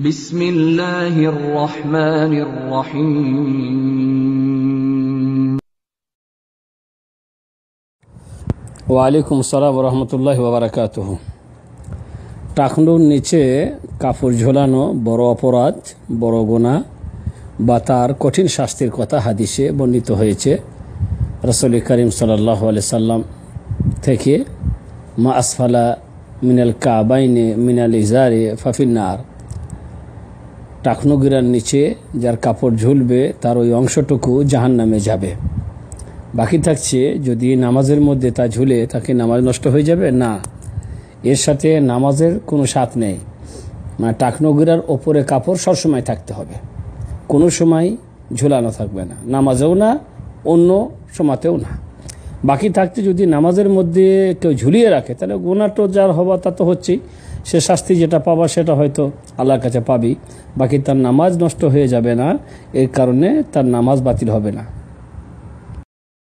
বিসমিল্লাহির রহমানির রহিম। ওয়ালাইকুম আসসালাম ওয়া রাহমাতুল্লাহি ওয়া বারাকাতুহু। টাকনুর নিচে কাপড় ঝোলানো বড় অপরাধ, বড় গুনাহ বা তার কঠিন শাস্তির কথা হাদিসে বর্ণিত হয়েছে। রাসূল করিম সাল্লাল্লাহু আলাইহি সাল্লাম থেকে মা আসফালা মিনাল কাবাইনি মিনাল ইজারি ফাফিন্নার, টাকনুগিরার নিচে যার কাপড় ঝুলবে তার ওই অংশটুকু জাহান্নামে যাবে। বাকি থাকছে যদি নামাজের মধ্যে তা ঝুলে তাকে নামাজ নষ্ট হয়ে যাবে না, এর সাথে নামাজের কোনো সাথ নেই। মানে টাকনুগিরার ওপরে কাপড় সবসময় থাকতে হবে, কোনো সময় ঝুলানো থাকবে না, নামাজেও না অন্য সময়তেও না। বাকি থাকতে যদি নামাজের মধ্যে কেউ ঝুলিয়ে রাখে তাহলে গুনাহটা যার হওয়া তা তো হচ্ছেই, সে শাস্তি যেটা পাবা সেটা হয়তো আল্লাহর কাছে পাবি, বাকি তার নামাজ নষ্ট হয়ে যাবে না, এর কারণে তার নামাজ বাতিল হবে না।